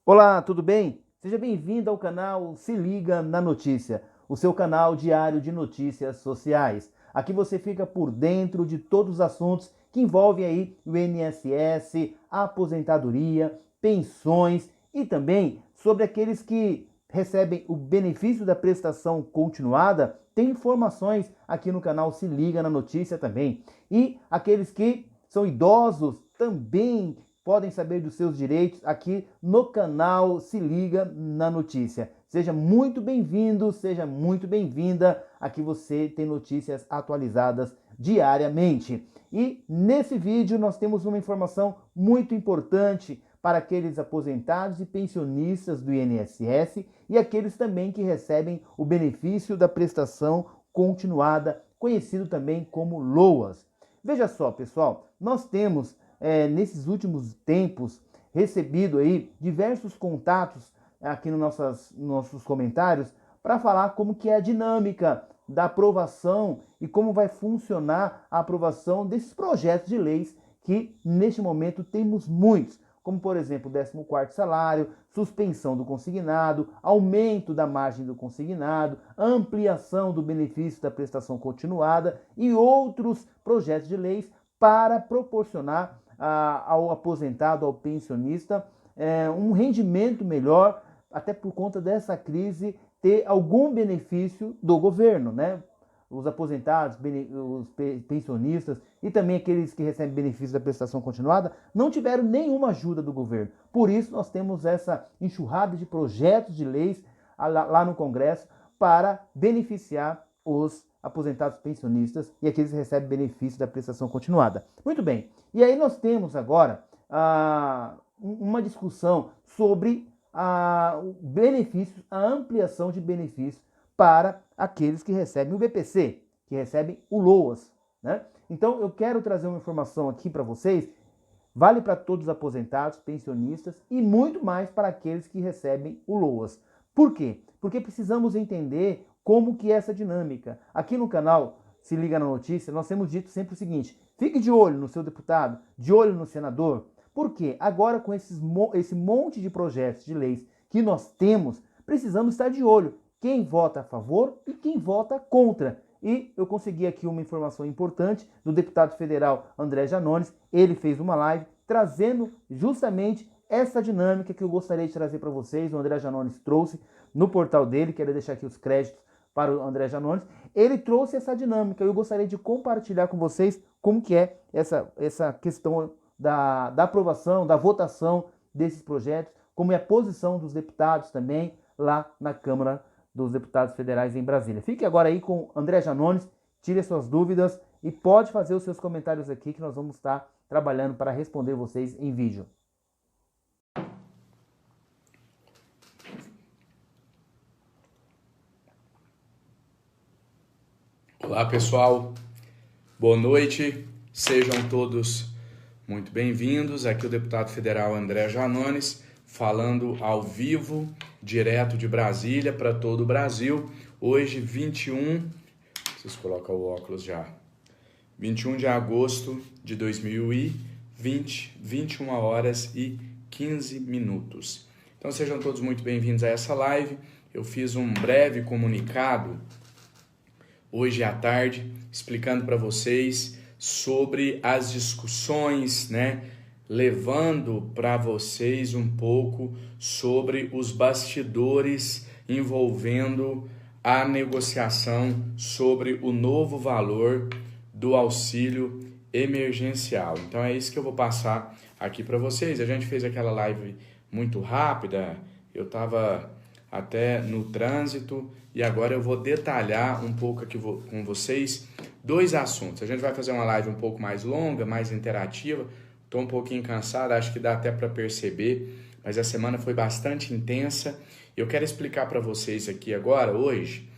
Olá, tudo bem? Seja bem-vindo ao canal Se Liga na Notícia, o seu canal diário de notícias sociais. Aqui você fica por dentro de todos os assuntos que envolvem aí o INSS, a aposentadoria, pensões e também sobre aqueles que recebem o benefício da prestação continuada. Tem informações aqui no canal Se Liga na Notícia também. E aqueles que são idosos também podem saber dos seus direitos aqui no canal Se Liga na Notícia. Seja muito bem-vindo, seja muito bem-vinda. Aqui você tem notícias atualizadas diariamente. E nesse vídeo nós temos uma informação muito importante para aqueles aposentados e pensionistas do INSS e aqueles também que recebem o benefício da prestação continuada, conhecido também como LOAS. Veja só, pessoal, nós temos nesses últimos tempos recebido aí diversos contatos aqui nos nossos comentários para falar como que é a dinâmica da aprovação e como vai funcionar a aprovação desses projetos de leis que neste momento temos muitos, como por exemplo o 14º salário, suspensão do consignado, aumento da margem do consignado, ampliação do benefício da prestação continuada e outros projetos de leis para proporcionar ao aposentado, ao pensionista, um rendimento melhor, até por conta dessa crise, ter algum benefício do governo, né? Os aposentados, os pensionistas e também aqueles que recebem benefício da prestação continuada não tiveram nenhuma ajuda do governo. Por isso nós temos essa enxurrada de projetos de leis lá no Congresso para beneficiar os aposentados pensionistas e aqueles que recebem benefício da prestação continuada. Muito bem, e aí nós temos agora uma discussão sobre benefícios, a ampliação de benefícios para aqueles que recebem o BPC, que recebem o LOAS, né? Então eu quero trazer uma informação aqui para vocês, vale para todos os aposentados, pensionistas e muito mais para aqueles que recebem o LOAS. Por quê? Porque precisamos entender como que é essa dinâmica. Aqui no canal Se Liga na Notícia, nós temos dito sempre o seguinte: fique de olho no seu deputado, de olho no senador. Por quê? Agora com esse monte de projetos de leis que nós temos, precisamos estar de olho. Quem vota a favor e quem vota contra. E eu consegui aqui uma informação importante do deputado federal André Janones. Ele fez uma live trazendo justamente essa dinâmica que eu gostaria de trazer para vocês. O André Janones trouxe no portal dele, quero deixar aqui os créditos para o André Janones. Ele trouxe essa dinâmica. Eu gostaria de compartilhar com vocês como que é essa questão da aprovação, da votação desses projetos, como é a posição dos deputados também lá na Câmara dos Deputados Federais em Brasília. Fique agora aí com André Janones, tire as suas dúvidas e pode fazer os seus comentários aqui que nós vamos estar trabalhando para responder vocês em vídeo. Olá pessoal, boa noite, sejam todos muito bem-vindos. Aqui o deputado federal André Janones, falando ao vivo, direto de Brasília para todo o Brasil. Hoje, 21, vocês colocam o óculos já, 21 de agosto de 2020, 21 horas e 15 minutos. Então sejam todos muito bem-vindos a essa live. Eu fiz um breve comunicado hoje à tarde, explicando para vocês sobre as discussões, né? Levando para vocês um pouco sobre os bastidores envolvendo a negociação sobre o novo valor do auxílio emergencial. Então é isso que eu vou passar aqui para vocês. A gente fez aquela live muito rápida, eu estava até no trânsito e agora eu vou detalhar um pouco aqui com vocês dois assuntos. A gente vai fazer uma live um pouco mais longa, mais interativa. Estou um pouquinho cansado, acho que dá até para perceber, mas a semana foi bastante intensa. Eu quero explicar para vocês aqui agora, hoje,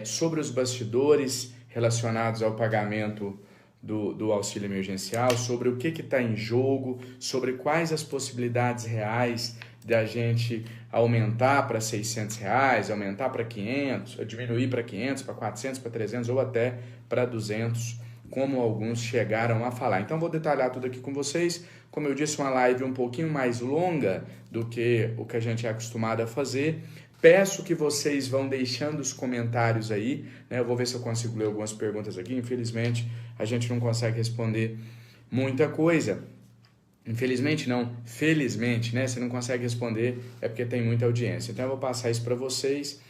sobre os bastidores relacionados ao pagamento do auxílio emergencial, sobre o que está em jogo, sobre quais as possibilidades reais da gente aumentar para R$600, aumentar para 500, diminuir para 500, para 400, para 300 ou até para 200 como alguns chegaram a falar. Então vou detalhar tudo aqui com vocês. Como eu disse, uma live um pouquinho mais longa do que o que a gente é acostumado a fazer. Peço que vocês vão deixando os comentários aí, né? Eu vou ver se eu consigo ler algumas perguntas aqui. Infelizmente, a gente não consegue responder muita coisa. Infelizmente não, felizmente, né? Você não consegue responder, é porque tem muita audiência. Então eu vou passar isso para vocês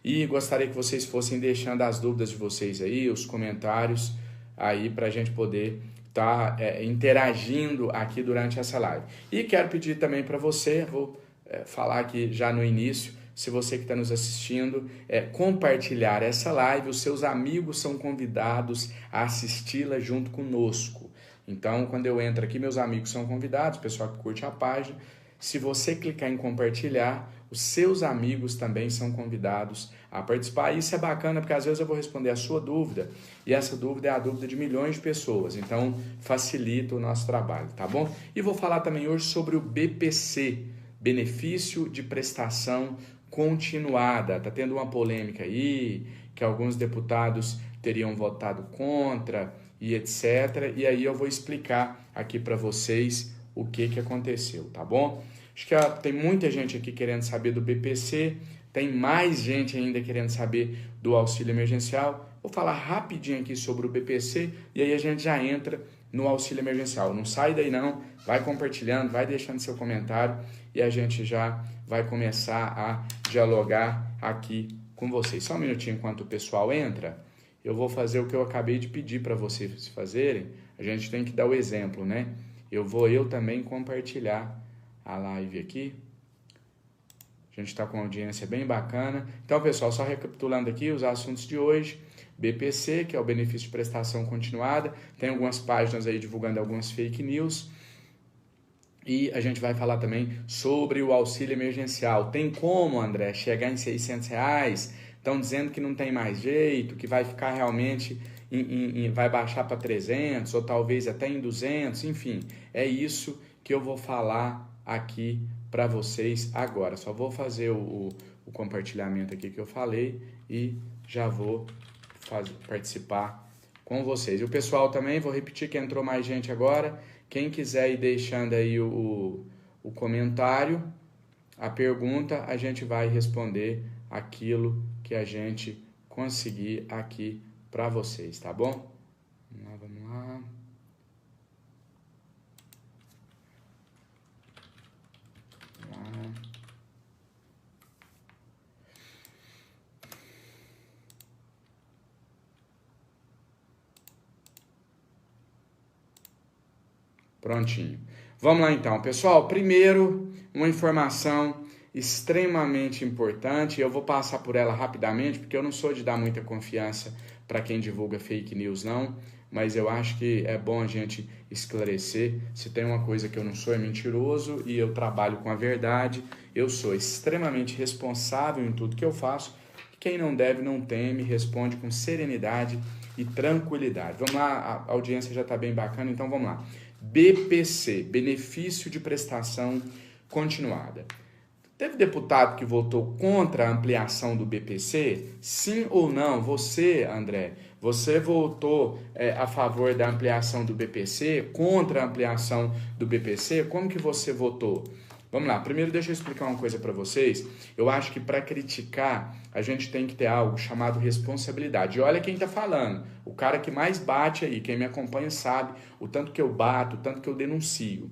e gostaria que vocês fossem deixando as dúvidas de vocês aí, os comentários aí para a gente poder estar interagindo aqui durante essa live. E quero pedir também para você, vou falar aqui já no início, se você que está nos assistindo, compartilhar essa live, os seus amigos são convidados a assisti-la junto conosco. Então, quando eu entro aqui, meus amigos são convidados, o pessoal que curte a página. Se você clicar em compartilhar, os seus amigos também são convidados a participar. Isso é bacana porque às vezes eu vou responder a sua dúvida e essa dúvida é a dúvida de milhões de pessoas. Então, facilita o nosso trabalho, tá bom? E vou falar também hoje sobre o BPC, Benefício de Prestação Continuada. Tá tendo uma polêmica aí, que alguns deputados teriam votado contra e etc. E aí eu vou explicar aqui para vocês o que aconteceu, tá bom? Acho que tem muita gente aqui querendo saber do BPC, tem mais gente ainda querendo saber do auxílio emergencial. Vou falar rapidinho aqui sobre o BPC e aí a gente já entra no auxílio emergencial. Não sai daí não, vai compartilhando, vai deixando seu comentário e a gente já vai começar a dialogar aqui com vocês. Só um minutinho enquanto o pessoal entra. Eu vou fazer o que eu acabei de pedir para vocês fazerem. A gente tem que dar o exemplo, né? Eu também compartilhar a live aqui. A gente está com uma audiência bem bacana. Então, pessoal, só recapitulando aqui os assuntos de hoje. BPC, que é o benefício de prestação continuada. Tem algumas páginas aí divulgando algumas fake news. E a gente vai falar também sobre o auxílio emergencial. Tem como, André, chegar em R$600? Estão dizendo que não tem mais jeito, que vai ficar realmente, vai baixar para 300 ou talvez até em 200, enfim. É isso que eu vou falar aqui para vocês agora. Só vou fazer o compartilhamento aqui que eu falei e já vou participar com vocês. E o pessoal também, vou repetir que entrou mais gente agora. Quem quiser ir deixando aí o comentário, a pergunta, a gente vai responder aquilo que a gente conseguir aqui para vocês, tá bom? Vamos lá. Prontinho. Vamos lá então, pessoal. Primeiro, uma informação extremamente importante. Eu vou passar por ela rapidamente, porque eu não sou de dar muita confiança para quem divulga fake news, não. Mas eu acho que é bom a gente esclarecer. Se tem uma coisa que eu não sou, é mentiroso e eu trabalho com a verdade. Eu sou extremamente responsável em tudo que eu faço. Quem não deve, não teme, responde com serenidade e tranquilidade. Vamos lá, a audiência já está bem bacana, então vamos lá. BPC, Benefício de Prestação Continuada. Teve deputado que votou contra a ampliação do BPC? Sim ou não? Você, André, você votou a favor da ampliação do BPC? Contra a ampliação do BPC? Como que você votou? Vamos lá, primeiro deixa eu explicar uma coisa para vocês. Eu acho que para criticar, a gente tem que ter algo chamado responsabilidade. E olha quem está falando, o cara que mais bate aí, quem me acompanha sabe o tanto que eu bato, o tanto que eu denuncio.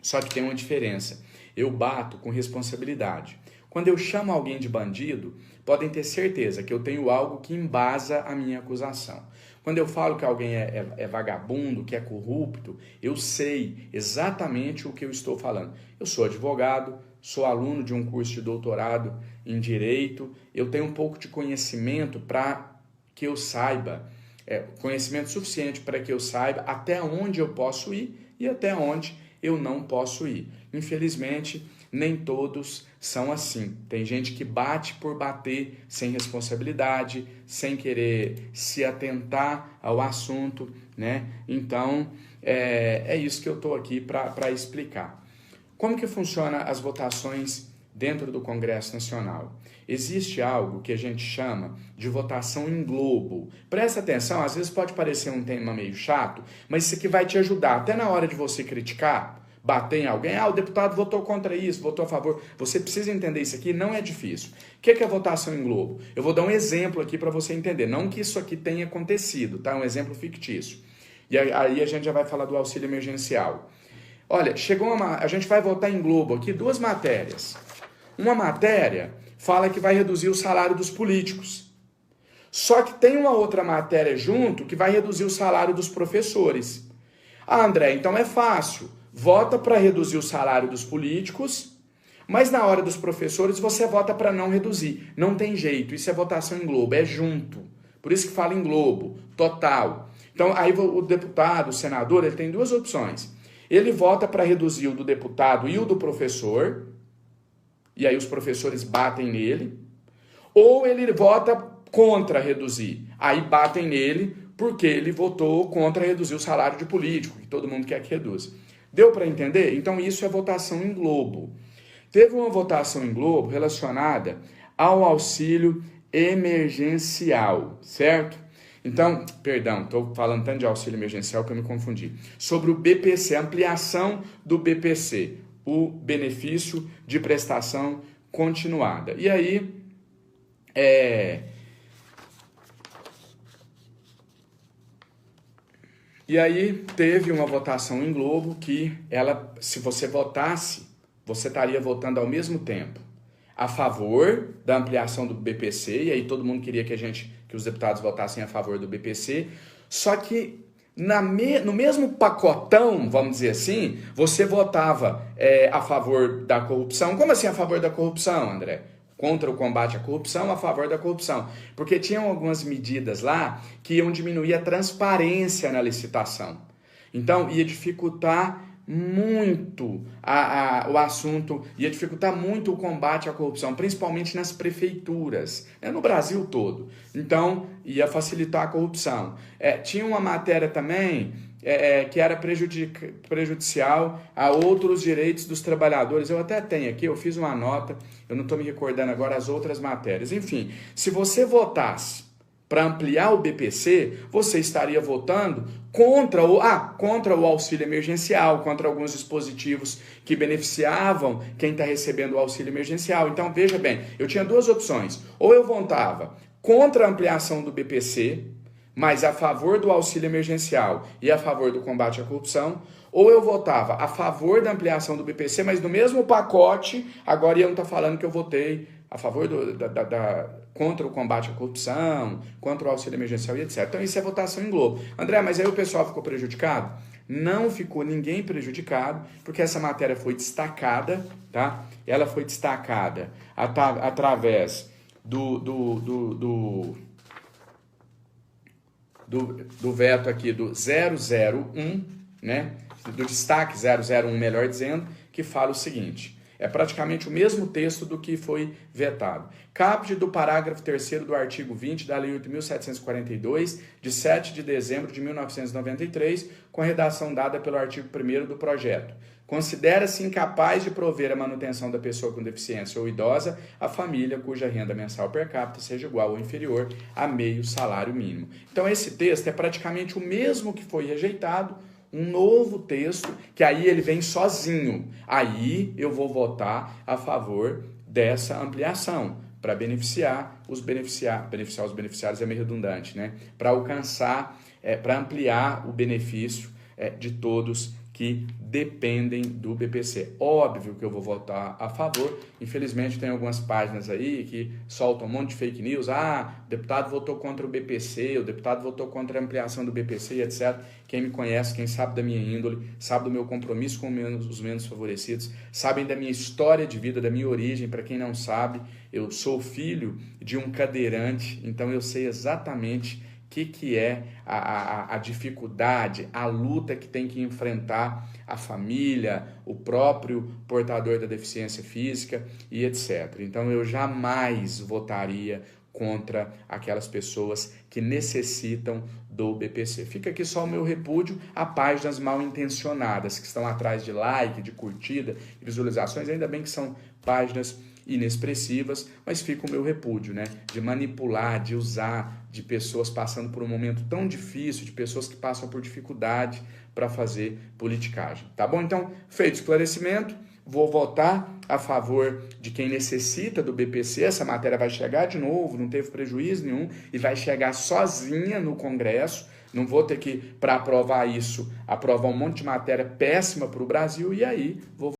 Só que tem uma diferença, eu bato com responsabilidade. Quando eu chamo alguém de bandido, podem ter certeza que eu tenho algo que embasa a minha acusação. Quando eu falo que alguém é vagabundo, que é corrupto, eu sei exatamente o que eu estou falando. Eu sou advogado, sou aluno de um curso de doutorado em Direito, eu tenho um pouco de conhecimento para que eu saiba, conhecimento suficiente para que eu saiba até onde eu posso ir e até onde eu não posso ir. Infelizmente, nem todos são assim. Tem gente que bate por bater sem responsabilidade, sem querer se atentar ao assunto, né? Então, é isso que eu estou aqui para explicar. Como que funciona as votações dentro do Congresso Nacional, existe algo que a gente chama de votação em globo. Presta atenção, às vezes pode parecer um tema meio chato, mas isso aqui vai te ajudar, até na hora de você criticar, bater em alguém, o deputado votou contra isso, votou a favor. Você precisa entender isso aqui, não é difícil. O que é votação em globo? Eu vou dar um exemplo aqui para você entender, não que isso aqui tenha acontecido, tá? Um exemplo fictício. E aí a gente já vai falar do auxílio emergencial. Olha, a gente vai votar em globo aqui 2 matérias. Uma matéria fala que vai reduzir o salário dos políticos. Só que tem uma outra matéria junto que vai reduzir o salário dos professores. Ah, André, então é fácil. Vota para reduzir o salário dos políticos, mas na hora dos professores você vota para não reduzir. Não tem jeito, isso é votação em globo, é junto. Por isso que fala em globo, total. Então aí o deputado, o senador, ele tem 2 opções. Ele vota para reduzir o do deputado e o do professor, e aí os professores batem nele, ou ele vota contra reduzir, aí batem nele porque ele votou contra reduzir o salário de político, que todo mundo quer que reduza. Deu para entender? Então isso é votação em globo. Teve uma votação em globo relacionada ao auxílio emergencial, certo? Então, perdão, estou falando tanto de auxílio emergencial que eu me confundi. Sobre o BPC, ampliação do BPC, o benefício de prestação continuada. E aí, teve uma votação em globo que ela, se você votasse, você estaria votando ao mesmo tempo a favor da ampliação do BPC, e aí todo mundo queria que os deputados votassem a favor do BPC, só que no mesmo pacotão, vamos dizer assim, você votava a favor da corrupção. Como assim a favor da corrupção, André? Contra o combate à corrupção, a favor da corrupção. Porque tinham algumas medidas lá que iam diminuir a transparência na licitação. Então, ia dificultar muito o assunto, ia dificultar muito o combate à corrupção, principalmente nas prefeituras, no Brasil todo. Então, ia facilitar a corrupção. Tinha uma matéria também que era prejudicial a outros direitos dos trabalhadores. Eu até tenho aqui, eu fiz uma nota, eu não estou me recordando agora as outras matérias. Enfim, se você votasse para ampliar o BPC, você estaria votando contra o auxílio emergencial, contra alguns dispositivos que beneficiavam quem está recebendo o auxílio emergencial. Então, veja bem, eu tinha 2 opções. Ou eu votava contra a ampliação do BPC, mas a favor do auxílio emergencial e a favor do combate à corrupção, ou eu votava a favor da ampliação do BPC, mas no mesmo pacote, agora eu não estou falando que eu votei a favor contra o combate à corrupção, contra o auxílio emergencial e etc. Então isso é votação em globo. André, mas aí o pessoal ficou prejudicado? Não ficou ninguém prejudicado, porque essa matéria foi destacada, tá? Ela foi destacada através do veto aqui do 001, né? Do destaque 001, melhor dizendo, que fala o seguinte: é praticamente o mesmo texto do que foi vetado. Caput do parágrafo 3º do artigo 20 da Lei 8.742, de 7 de dezembro de 1993, com a redação dada pelo artigo 1º do projeto. Considera-se incapaz de prover a manutenção da pessoa com deficiência ou idosa a família cuja renda mensal per capita seja igual ou inferior a meio salário mínimo. Então esse texto é praticamente o mesmo que foi rejeitado, um novo texto, que aí ele vem sozinho. Aí eu vou votar a favor dessa ampliação, para beneficiar os beneficiários é meio redundante, né? Para alcançar, para ampliar o benefício de todos que dependem do BPC. Óbvio que eu vou votar a favor. Infelizmente tem algumas páginas aí que soltam um monte de fake news. O deputado votou contra o BPC, o deputado votou contra a ampliação do BPC e etc. Quem me conhece, quem sabe da minha índole, sabe do meu compromisso com os menos favorecidos, sabem da minha história de vida, da minha origem. Para quem não sabe, eu sou filho de um cadeirante, então eu sei exatamente o que é a dificuldade, a luta que tem que enfrentar a família, o próprio portador da deficiência física e etc. Então eu jamais votaria contra aquelas pessoas que necessitam do BPC. Fica aqui só o meu repúdio a páginas mal intencionadas que estão atrás de like, de curtida e visualizações. Ainda bem que são páginas inexpressivas, mas fica o meu repúdio, né? De manipular, de usar, de pessoas passando por um momento tão difícil, de pessoas que passam por dificuldade para fazer politicagem, tá bom? Então, feito o esclarecimento, vou votar a favor de quem necessita do BPC. Essa matéria vai chegar de novo, não teve prejuízo nenhum, e vai chegar sozinha no Congresso. Não vou ter que, para aprovar isso, aprovar um monte de matéria péssima para o Brasil, e aí vou